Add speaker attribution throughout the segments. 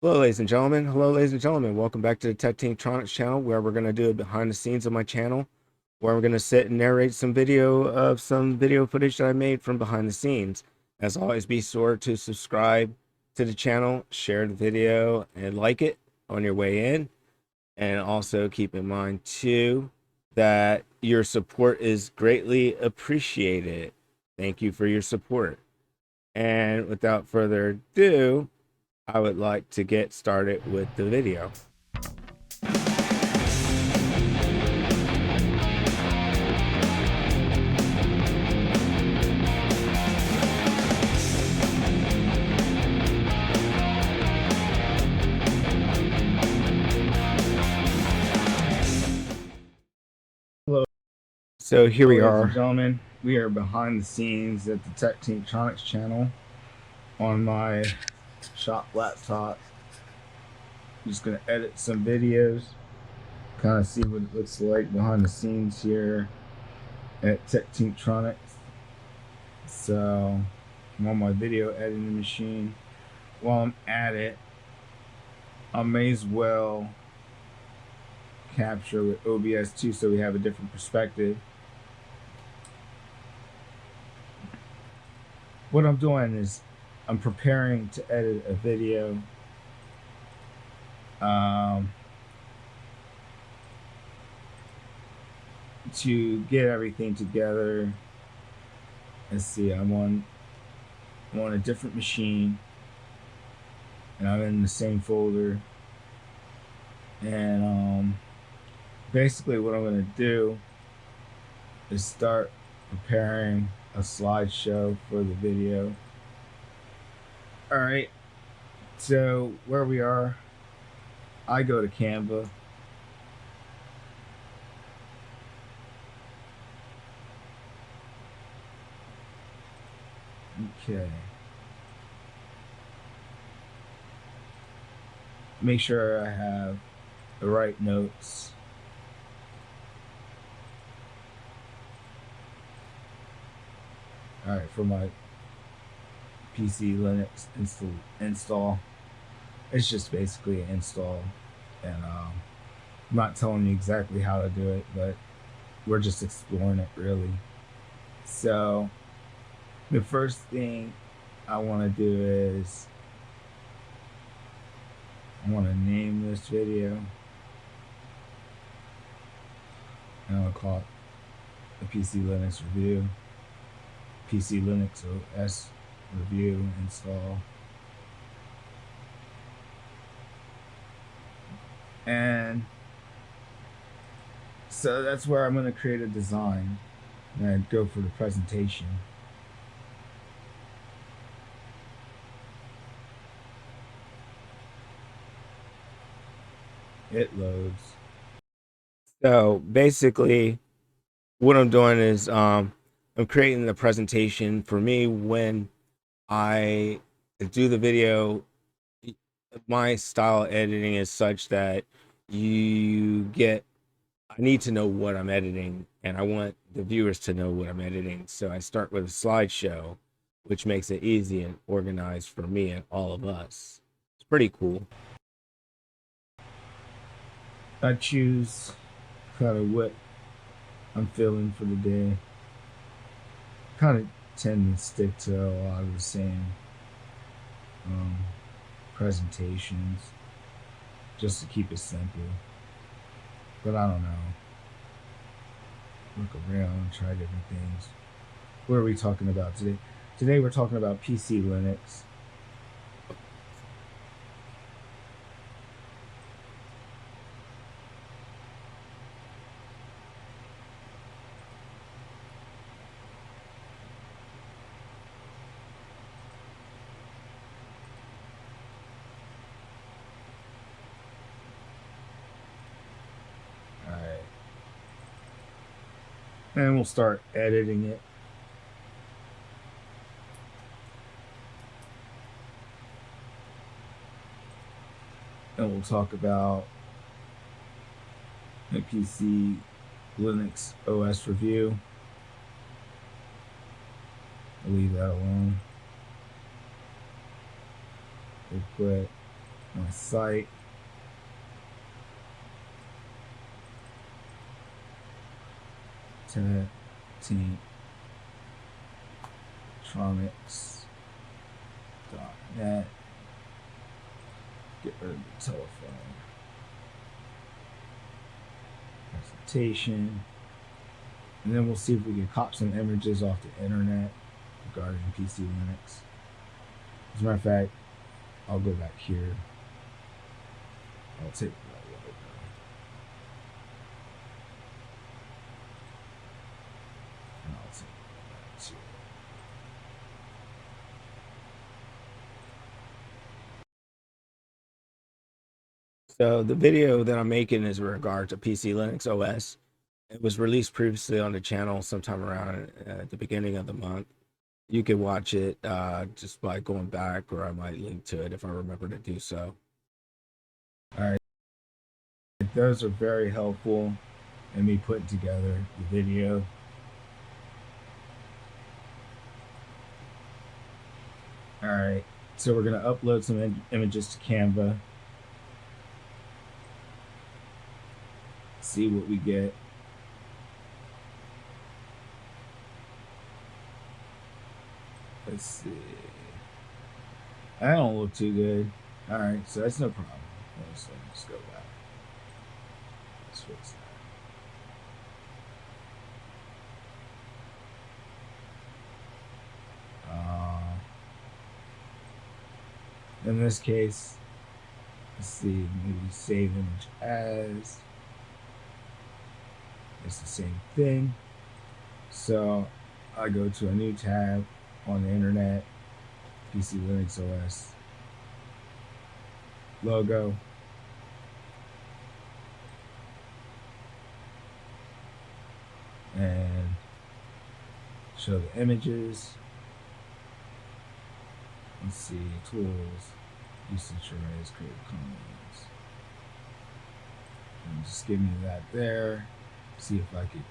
Speaker 1: Hello, ladies and gentlemen. Hello, ladies and gentlemen. Welcome back to the TechTinktronics channel, where we're going to do a behind the scenes of my channel, where we're going to sit and narrate some video footage that I made from behind the scenes. As always, be sure to subscribe to the channel, share the video, and like it on your way in. And also keep in mind, too, that your support is greatly appreciated. Thank you for your support. And without further ado, I would like to get started with the video.
Speaker 2: Hello,
Speaker 1: So here we
Speaker 2: ladies and
Speaker 1: are.
Speaker 2: gentlemen. We are behind the scenes at the TechTinktronics channel on my shop laptop. I'm just gonna edit some videos, kind of see what it looks like behind the scenes here at TechTinktronics. So I'm on my video editing machine. While I'm at it, I may as well capture with OBS too, so we have a different perspective. What I'm doing is I'm preparing to edit a video. To get everything together. Let's see, I'm on a different machine, and I'm in the same folder. And basically, what I'm going to do is start preparing a slideshow for the video. All right, so where we are, I go to Canva. Okay. Make sure I have the right notes. All right, for my PC Linux install. It's just basically an install, and I'm not telling you exactly how to do it, but we're just exploring it really. So the first thing I want to do is I want to name this video, and I'm going to call it the PC Linux review, PC Linux OS review install. And so that's where I'm going to create a design, and I'd go for the presentation. It loads.
Speaker 1: So basically, what I'm doing is I'm creating the presentation for me when I do the video. My style editing is such that you get I need to know what I'm editing, and I want the viewers to know what I'm editing. So I start with a slideshow, which makes it easy and organized for me and all of us. It's pretty cool.
Speaker 2: I choose kind of what I'm feeling for the day. Kind of tend to stick to a lot of the same presentations just to keep it simple. But I don't know. Look around, try different things. What are we talking about today? Today we're talking about PC Linux. Alright. And we'll start editing it. And we'll talk about the PC Linux OS review. I'll leave that alone. We'll quit. my site. TechTinkTronics.net. Get rid of the telephone. Presentation. And then we'll see if we can cop some images off the internet regarding PC Linux. As a matter of fact, I'll go back here. I'll take that logo. And I'll take that too.
Speaker 1: So the video that I'm making is in regard to PC Linux OS. It was released previously on the channel sometime around at the beginning of the month. You can watch it just by going back, or I might link to it if I remember to do so.
Speaker 2: All right. Those are very helpful in me putting together the video. All right. So we're going to upload some images to Canva. See what we get. Let's see. I don't look too good. All right, so that's no problem. Let's just go back. Let's fix that. In this case, let's see. Maybe save image as. It's the same thing. So I go to a new tab on the internet, PC Linux OS, logo, and show the images. Let's see, tools, usage arrays, create comments. And just give me that there. See if I could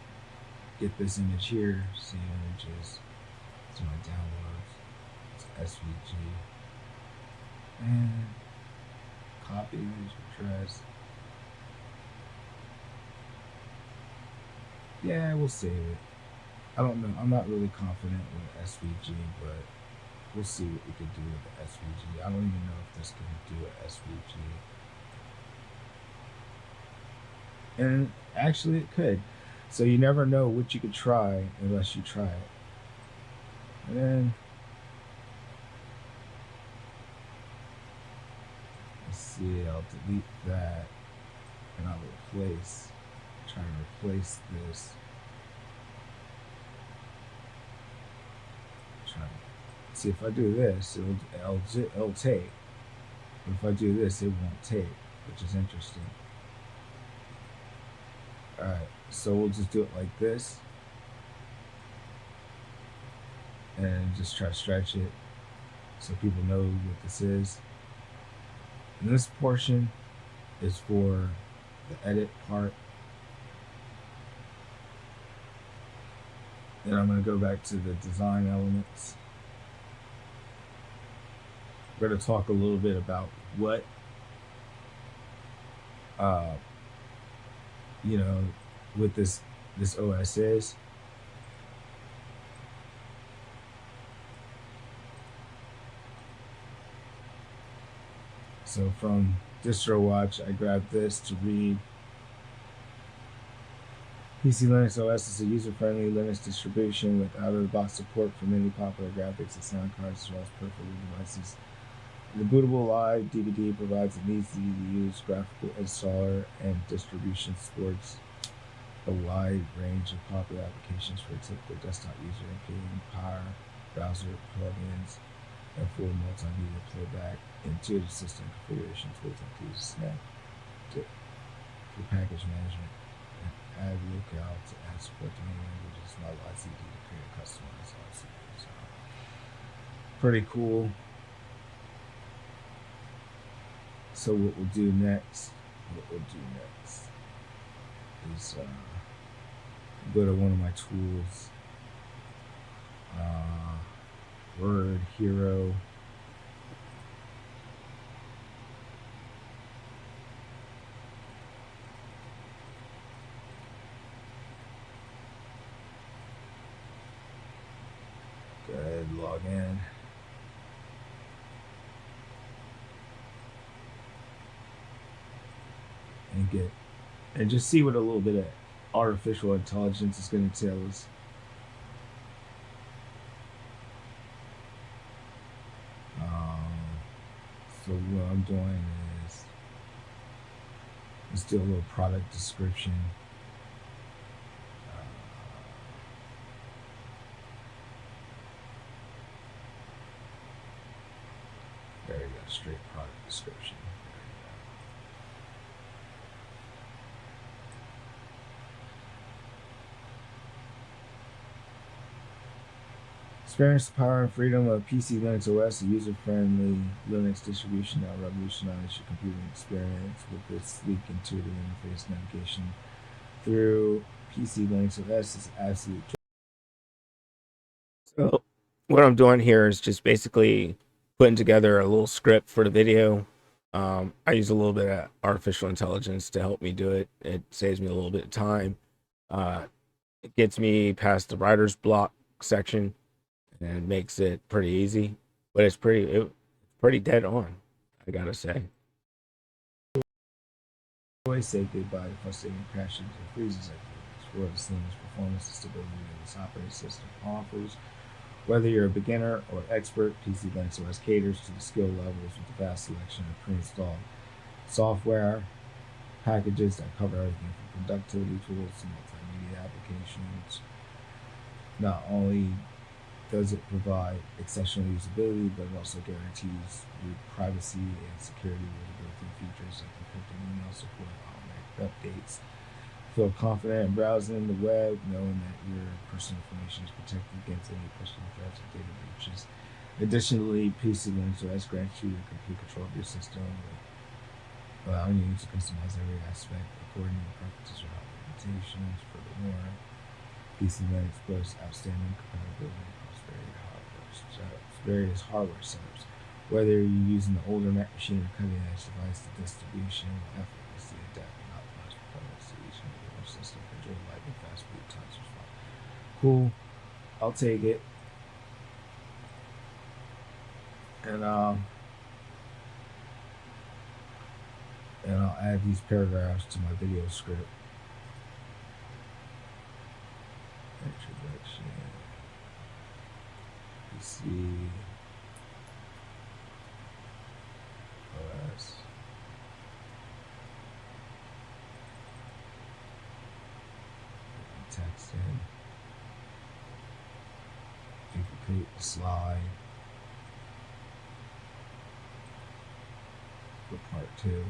Speaker 2: get this image here. Save images. It's my downloads. It's SVG. And copy image address. Yeah, we'll save it. I don't know. I'm not really confident with SVG, but we'll see what we could do with the SVG. I don't even know if this can do an SVG. And actually it could. So you never know what you could try unless you try it. And then let's see, I'll delete that and I'll try to replace this. Try to see if I do this, it'll take. But if I do this, it won't take, which is interesting. Alright, so we'll just do it like this. And just try to stretch it so people know what this is. And this portion is for the edit part. Then I'm going to go back to the design elements. We're going to talk a little bit about what you know, what this OS is. So from DistroWatch, I grabbed this to read. PC Linux OS is a user-friendly Linux distribution with out-of-the-box support for many popular graphics and sound cards as well as peripheral devices. The bootable live DVD provides an easy-to-use graphical installer and distribution supports a wide range of popular applications for a typical desktop user, including Power, browser plugins, and full multimedia playback, intuitive system configuration tools include Snap for package management, and add lookout to add support to many languages. It's easy to create a customized LCD. So pretty cool. So what we'll do next is go to one of my tools, Word Hero, log in. And just see what a little bit of artificial intelligence is going to tell us. So what I'm doing is let's do a little product description. There we go, straight product description. Experience the power and freedom of PC Linux OS, a user-friendly Linux distribution that will revolutionize your computing experience with its sleek, intuitive interface. Navigation through PC Linux OS is absolute.
Speaker 1: So what I'm doing here is just basically putting together a little script for the video. I use a little bit of artificial intelligence to help me do it. It saves me a little bit of time. It gets me past the writer's block section and makes it pretty easy, but it's pretty dead on, I gotta say.
Speaker 2: Always say goodbye to frustrating crashes and freezes for the seamless performance and stability that this operating system offers. Whether you're a beginner or expert, PC Linux OS caters to the skill levels with a vast selection of pre-installed software packages that cover everything from productivity tools to multimedia applications. Not only does it provide exceptional usability, but it also guarantees root privacy and security with the built-in features like encrypted email support, automatic updates. Feel confident in browsing the web, knowing that your personal information is protected against any personal threats or data breaches. Additionally, PC Linux OS grants you complete control of your system, allowing you to customize every aspect according to your preferences or optimizations. Furthermore, PC Linux boasts outstanding compatibility across various hardware setups. Whether you're using the older Mac machine or cutting-edge device, the distribution will effortlessly adapt and optimize performance to each individual system. Enjoy lightning fast boot times for fun. Cool. I'll take it. And I'll add these paragraphs to my video script. Introduction. PC OS. Text in. Duplicate the slide for part 2.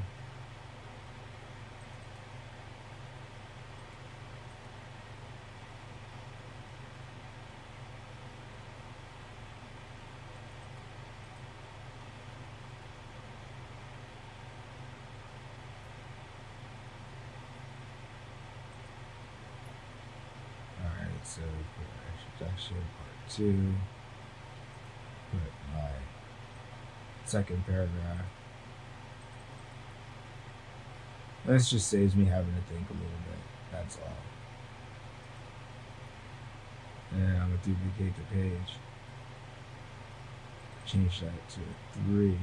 Speaker 2: So for introduction, part 2, put my second paragraph. This just saves me having to think a little bit, that's all. And I'm going to duplicate the page, change that to 3,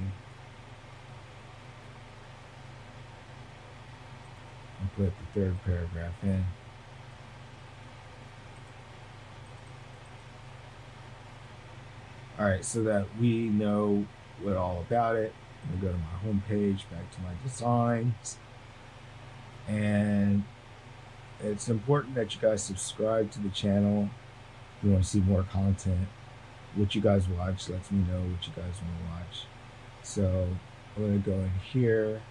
Speaker 2: and put the third paragraph in. Alright, so that we know what all about it, I'm going to go to my home page, back to my designs. And it's important that you guys subscribe to the channel if you want to see more content. What you guys watch lets me know what you guys want to watch. So I'm going to go in here.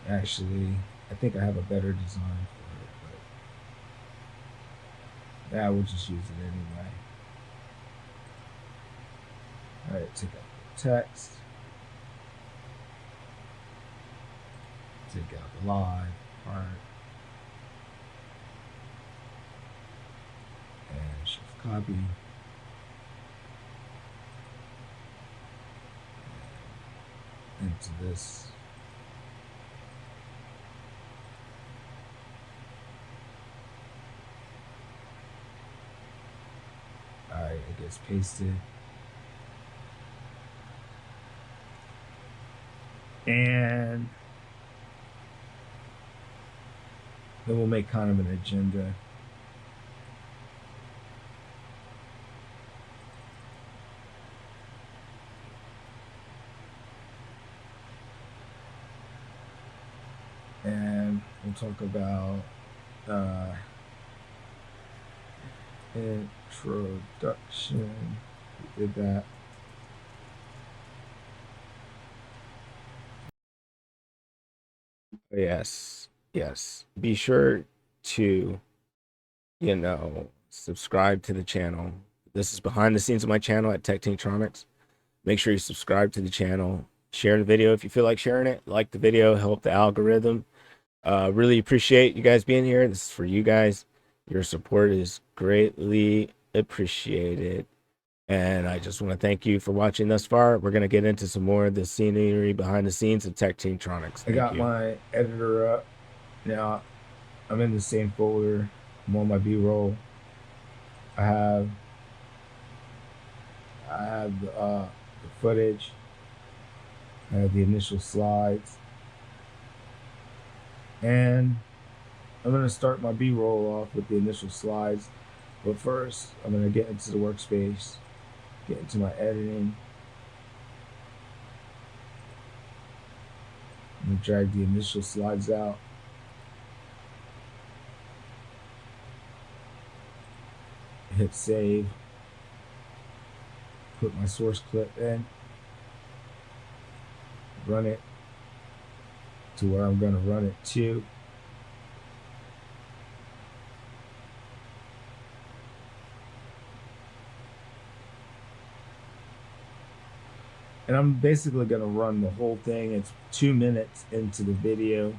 Speaker 2: Actually, I think I have a better design for it, but yeah, we'll just use it anyway. Alright, take out the text. Take out the live part. And shift copy. Into this. gets pasted. And then we'll make kind of an agenda. And we'll talk about introduction. We did that.
Speaker 1: Yes, yes. Be sure to, subscribe to the channel. This is behind the scenes of my channel at TechTinkTronics. Make sure you subscribe to the channel. Share the video if you feel like sharing it. Like the video, help the algorithm. Really appreciate you guys being here. This is for you guys. Your support is greatly appreciated. And I just want to thank you for watching thus far. We're going to get into some more of the scenery behind the scenes of TechTinkTronics.
Speaker 2: I got my editor up. Now, I'm in the same folder. I'm on my B-roll. I have the footage. I have the initial slides. And I'm going to start my B-roll off with the initial slides. But first, I'm going to get into the workspace, get into my editing. I'm going to drag the initial slides out. Hit save. Put my source clip in. Run it to where I'm going to run it to. And I'm basically going to run the whole thing. It's 2 minutes into the video.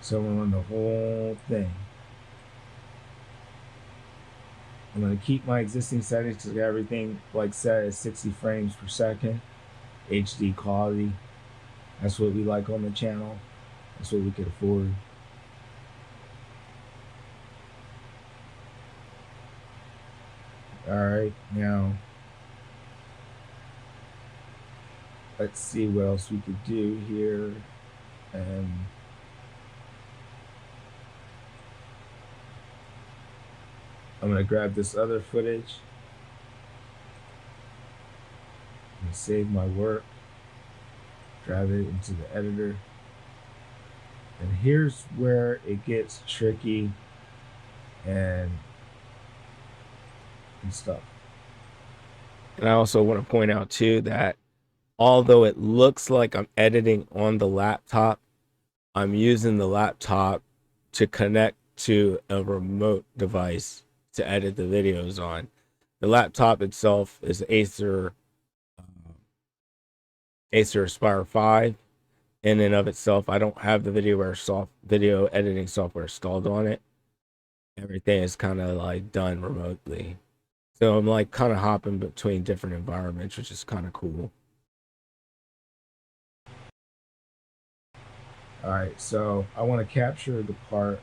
Speaker 2: So I'm going to run the whole thing. I'm going to keep my existing settings because everything like set is 60 frames per second. HD quality. That's what we like on the channel. That's what we could afford. Alright, now let's see what else we could do here. I'm going to grab this other footage and save my work, drive it into the editor. And here's where it gets tricky and stuff.
Speaker 1: And I also want to point out too that although it looks like I'm editing on the laptop, I'm using the laptop to connect to a remote device to edit the videos on. The laptop itself is Acer Aspire 5. In and of itself, I don't have the video editing software installed on it. Everything is kind of like done remotely. So I'm like kind of hopping between different environments, which is kind of cool.
Speaker 2: All right, so I want to capture the part.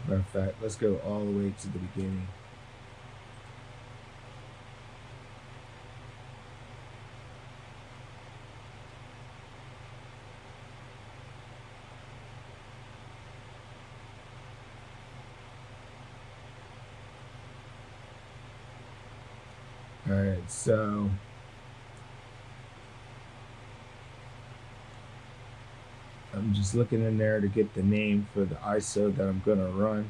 Speaker 2: Matter of fact, let's go all the way to the beginning. All right, so I'm just looking in there to get the name for the ISO that I'm going to run.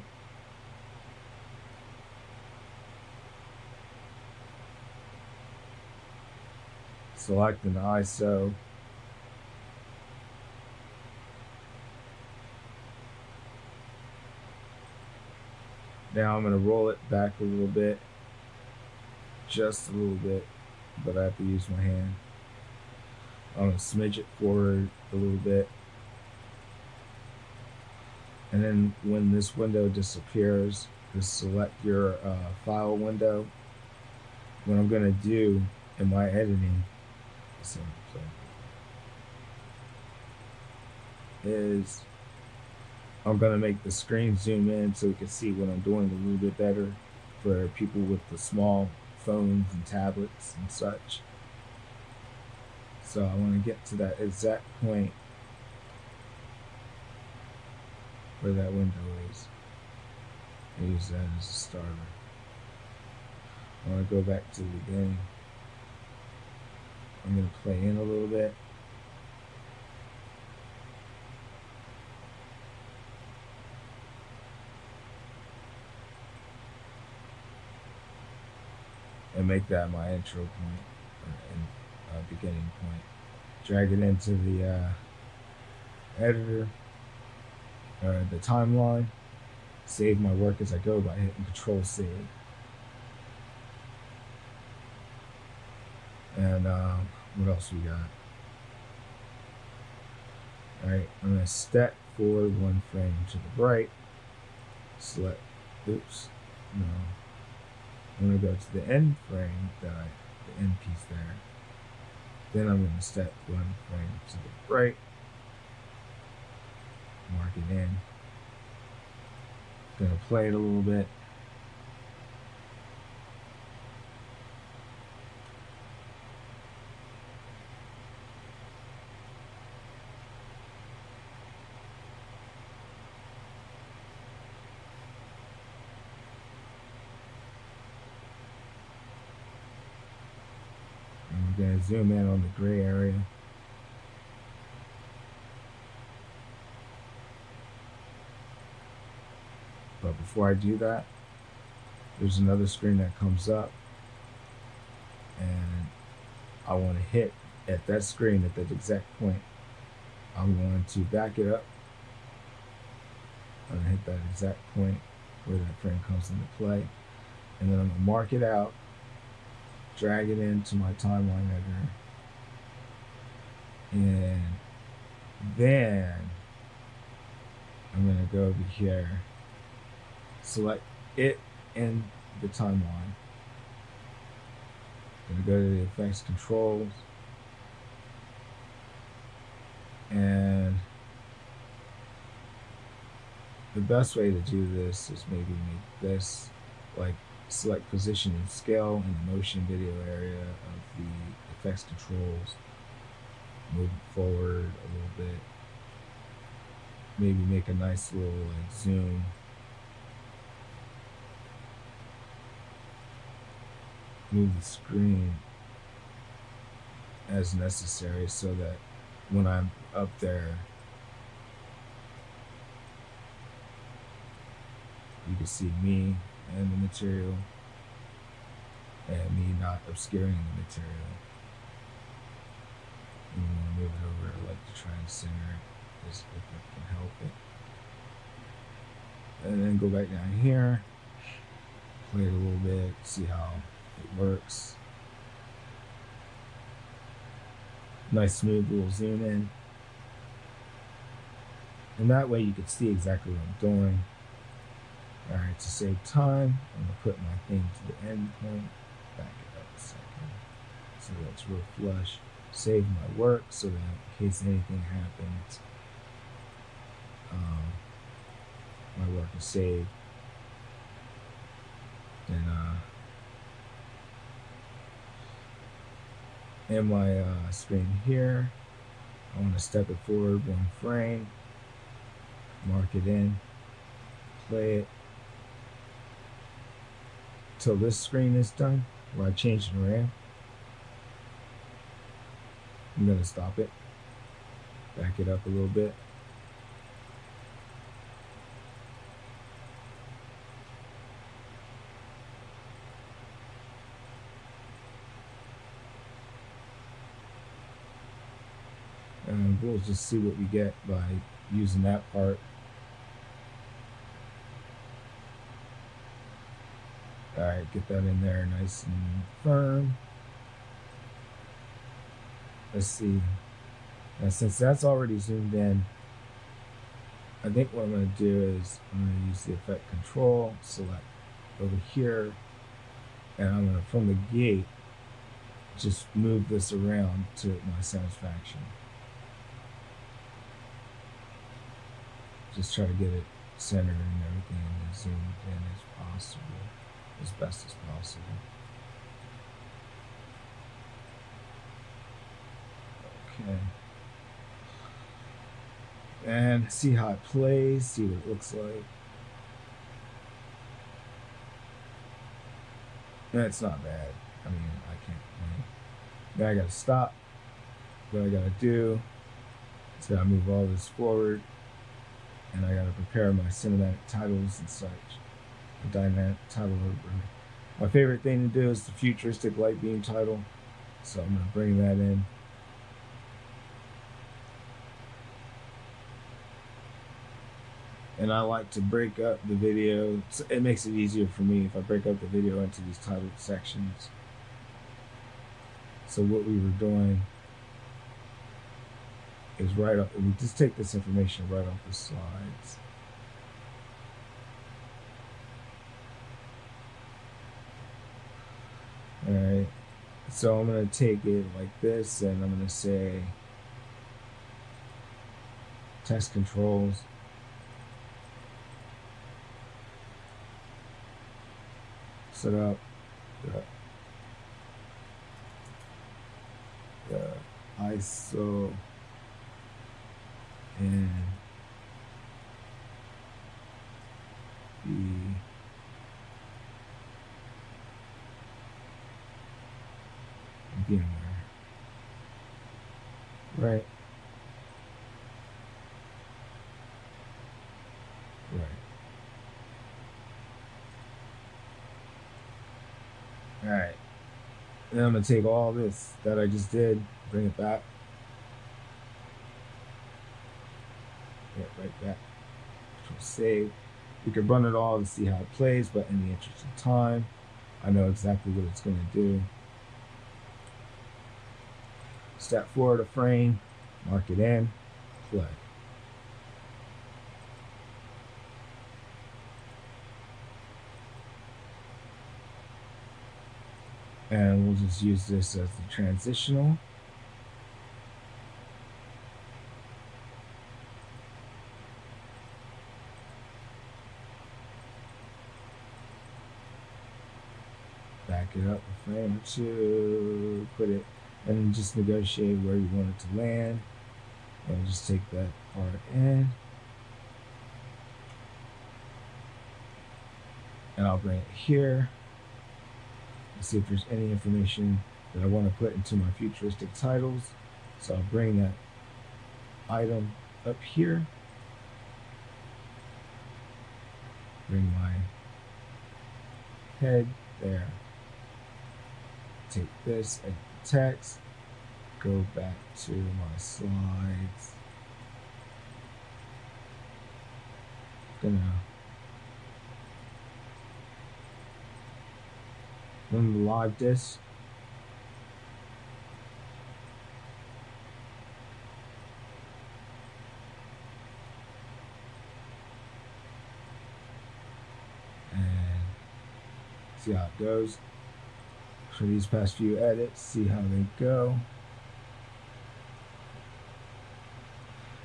Speaker 2: Selecting the ISO. Now I'm going to roll it back a little bit. Just a little bit, but I have to use my hand. I'm going to smidge it forward a little bit. And then when this window disappears, just select your file window. What I'm going to do in my editing, is I'm going to make the screen zoom in so you can see what I'm doing a little bit better for people with the small phones and tablets and such. So I want to get to that exact point where that window is. I use that as a starter. I want to go back to the beginning. I'm going to play in a little bit. And make that my intro point and beginning point. Drag it into the editor, or the timeline. Save my work as I go by hitting Control Save. And what else we got? Alright, I'm going to step forward 1 frame to the right. Select, oops, no. I'm going to go to the end frame, the end piece there. Then I'm going to step 1 frame to the right. Mark it in. Going to play it a little bit. I'm going to zoom in on the gray area. But before I do that, there's another screen that comes up, and I want to hit at that screen at that exact point. I'm going to back it up. I'm going to hit that exact point where that frame comes into play, and then I'm going to mark it out, drag it into my timeline editor, and then I'm going to go over here, select it in the timeline. I'm going to go to the effects controls, and the best way to do this is maybe make this like select position and scale in the motion video area of the effects controls. Move it forward a little bit. Maybe make a nice little like zoom. Move the screen as necessary so that when I'm up there, you can see me and the material, and me not obscuring the material. You want to move it over. I like to try and center it as if I can help it. And then go back down here, play it a little bit, see how it works. Nice smooth little zoom in. And that way you can see exactly what I'm doing. Alright, to save time, I'm going to put my thing to the end point. Back it up a second. So that's real flush. Save my work so that in case anything happens, my work is saved. Then in my screen here, I want to step it forward 1 frame, mark it in, play it till this screen is done where I changed the RAM. I'm going to stop it, back it up a little bit. And we'll just see what we get by using that part. Alright, get that in there nice and firm. Let's see. And since that's already zoomed in, I think what I'm going to do is I'm going to use the effect control, select over here, and I'm going to, from the gate, just move this around to my satisfaction. Just try to get it centered and everything and zoomed in as possible, as best as possible. Okay. And see how it plays, see what it looks like. And it's not bad. I mean, I can't complain. Now I gotta stop. What I gotta do is gotta move all this forward, and I gotta prepare my cinematic titles and such. The dynamic title over. My favorite thing to do is the futuristic light beam title, so I'm gonna bring that in. And I like to break up the video. It makes it easier for me if I break up the video into these titled sections. So what we were doing is we just take this information right off the slides. All right, so I'm gonna take it like this, and I'm gonna say test controls. Set up the ISO and the VMware, right? Right. All right. Then I'm gonna take all this that I just did, bring it back. Yeah, right back. Control save. You can run it all to see how it plays, but in the interest of time, I know exactly what it's gonna do. Step forward a frame, mark it in, play. And we'll just use this as the transitional. Back it up a frame or two, put it, and just negotiate where you want it to land. And just take that part in. And I'll bring it here. See if there's any information that I want to put into my futuristic titles. So I'll bring that item up here. Bring my head there. Take this, edit the text, go back to my slides. Gonna run the live disk. And see how it goes. For these past few edits, see how they go.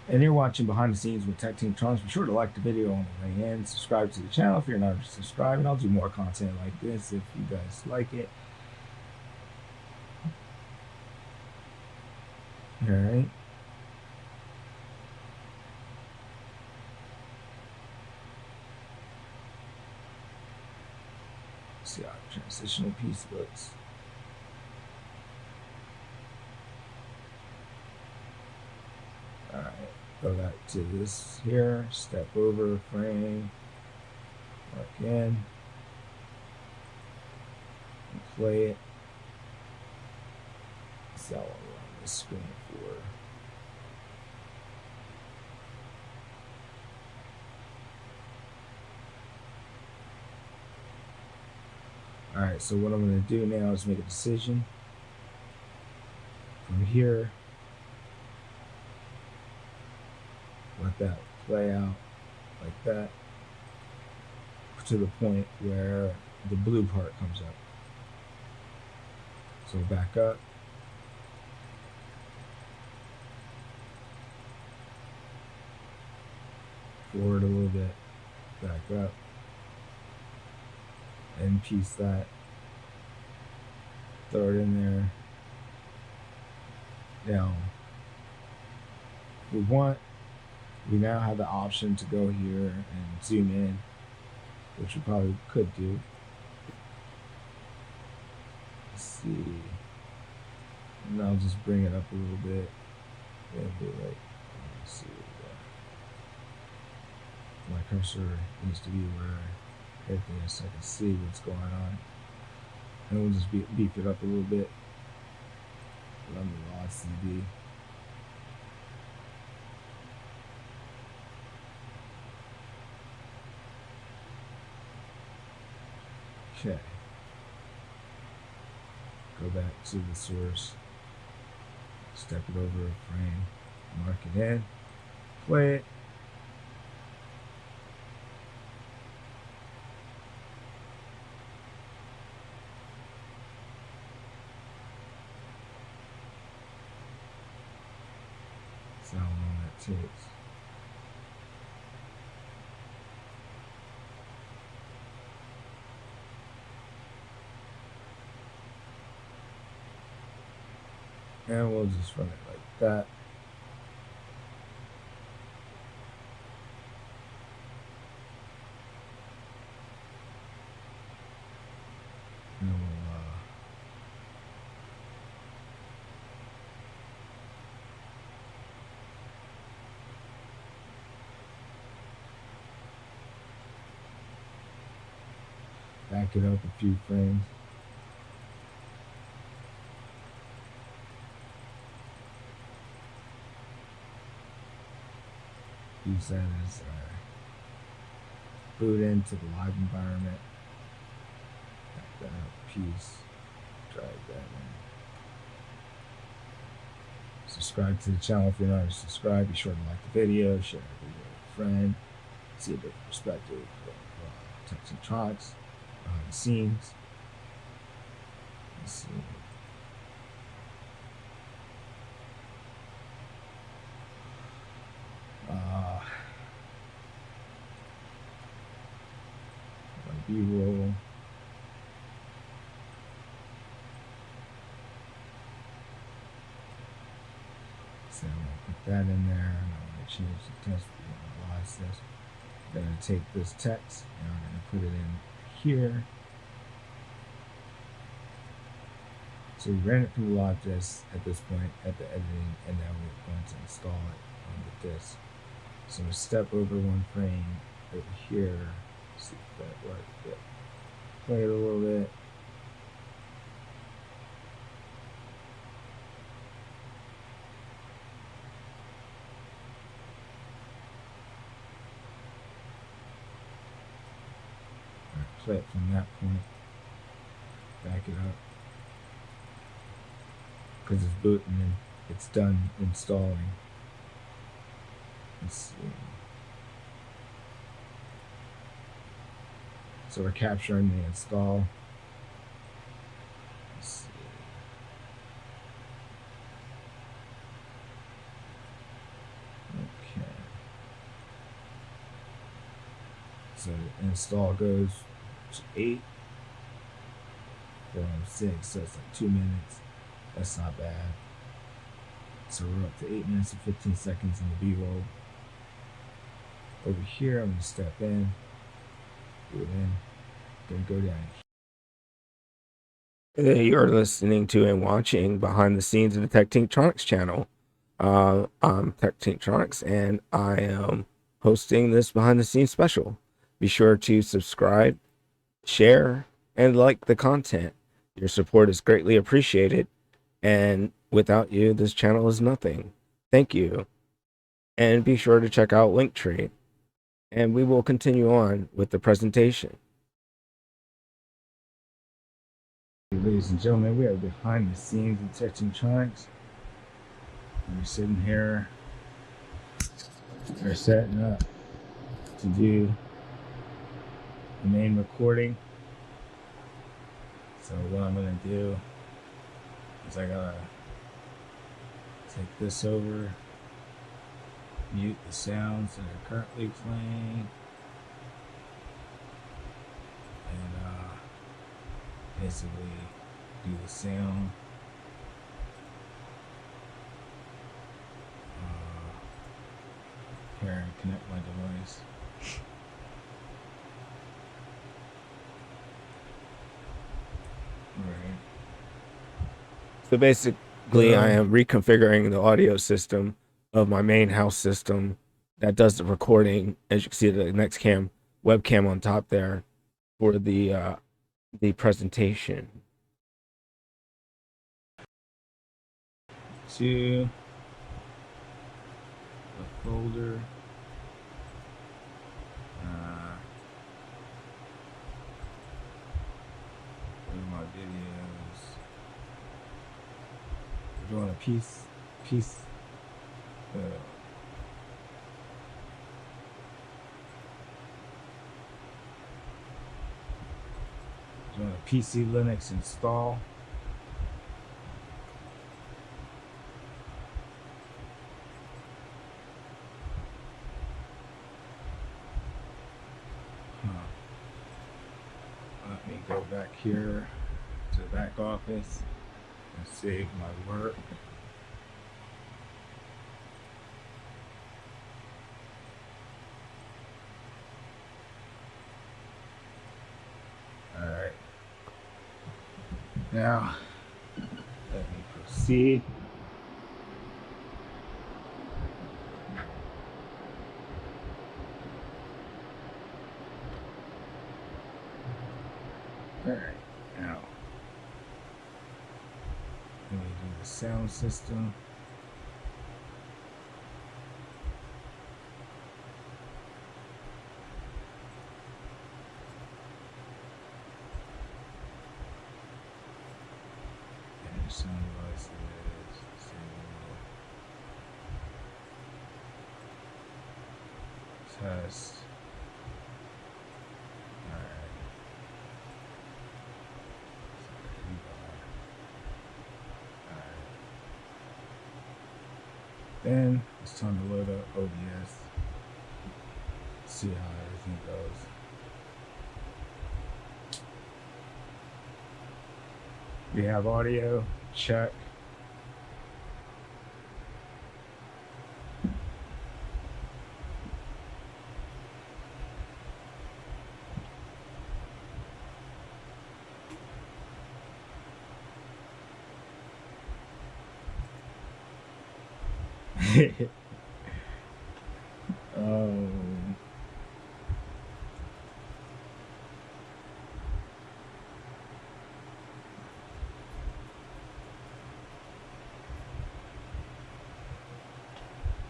Speaker 2: And you're watching Behind the Scenes with Tech Team Trunks. Be sure to like the video on the way in. Subscribe to the channel if you're not subscribed. And I'll do more content like this if you guys like it. All right. See how the transitional piece looks. All right, go back to this here, step over, frame, mark in, and play it. So I'll run this screen for. All right, so what I'm going to do now is make a decision. From here, let that play out like that to the point where the blue part comes up. So back up. forward a little bit, back up, and piece that, throw it in there. Now, we now have the option to go here and zoom in, which we probably could do. Let's see. And I'll just bring it up a little bit. Maybe like, let's see. My cursor needs to be where everything is so I can see what's going on. And we'll just beef it up a little bit. Let me raw CD. Okay. Go back to the source. Step it over a frame. Mark it in. Play it. See how long that takes. And we'll just run it like that. And we'll back it up a few frames. Use that as boot into the live environment. Back that up a piece. Drag that in. Subscribe to the channel if you're not subscribed. Be sure to like the video, share the video with a friend. See a different perspective of Technitronics, behind the scenes. Let's see. B-roll. So I'm going to put that in there, and I'm going to change the text, analyze this. I'm going to take this text, and I'm going to put it in here. So we ran it through live disk at this point, at the editing, and now we're going to install it on the disk. So we step over one frame over here. See if that works. Yeah. Play it a little bit. Right, play it from that point. Back it up. Because it's booting and it's done installing. Let's see. So we're capturing the install. Let's see. Okay. So install goes to 8. We're on 6, so it's like 2 minutes. That's not bad. So we're up to 8 minutes and 15 seconds in the B-roll. Over here, I'm going to step in. Do it in. Then go down.
Speaker 1: You're listening to and watching behind the scenes of the Technitronics channel. I'm Technitronics, and I am hosting this behind the scenes special. Be sure to subscribe, share, and like the content. Your support is greatly appreciated, and without you, this channel is nothing. Thank you. And be sure to check out Linktree. And we will continue on with the presentation.
Speaker 2: Ladies and gentlemen, we are behind the scenes of Technitronics. We're sitting here. We're setting up to do the main recording. So what I'm going to do is I got to take this over, mute the sounds that are currently playing, and basically do the sound. Here, connect my device. Right.
Speaker 1: So basically, I am reconfiguring the audio system of my main house system that does the recording. As you can see, the next webcam on top there for the presentation.
Speaker 2: To the folder. Go to my videos. We're doing a piece. Doing a PC Linux install. Let me go back here to the back office and save my work. All right. Now, let me proceed. All right, now let me do the sound system. And sound devices. Test. Then it's time to load up OBS. See how everything goes. We have audio, check.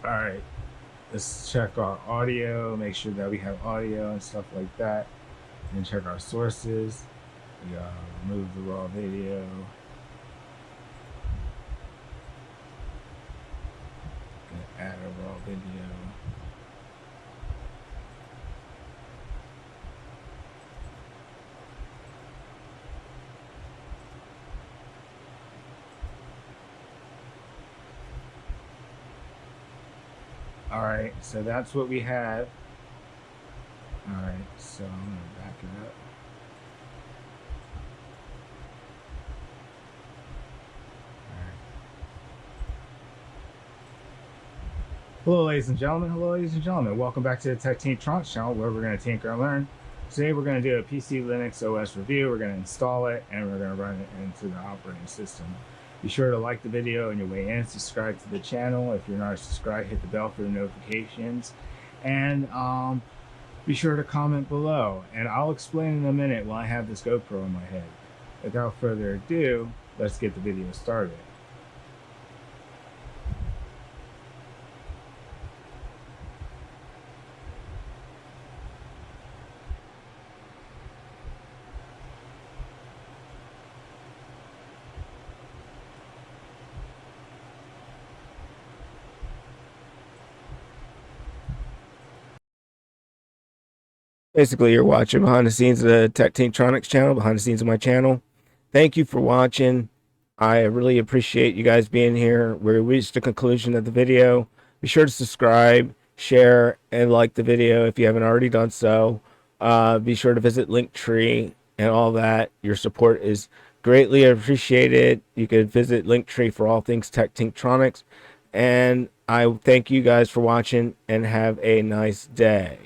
Speaker 2: All right, let's check our audio, make sure that we have audio and stuff like that, and check our sources. We remove the raw video. Gonna add a raw video. All right, so that's what we have. All right, so I'm gonna back it up. Hello, ladies and gentlemen. Hello, ladies and gentlemen. Welcome back to the TechTinkTronics channel, where we're going to tinker and learn. Today, we're going to do a PC Linux OS review. We're going to install it, and we're going to run it into the operating system. Be sure to like the video on your way in, subscribe to the channel. If you're not subscribed, hit the bell for the notifications, and be sure to comment below. And I'll explain in a minute when I have this GoPro in my head. Without further ado, let's get the video started.
Speaker 1: Basically, you're watching behind the scenes of the TechTinkTronics channel, behind the scenes of my channel. Thank you for watching. I really appreciate you guys being here. We reached the conclusion of the video. Be sure to subscribe, share, and like the video if you haven't already done so. Be sure to visit Linktree and all that. Your support is greatly appreciated. You could visit Linktree for all things Tech Tinktronics. And I thank you guys for watching and have a nice day.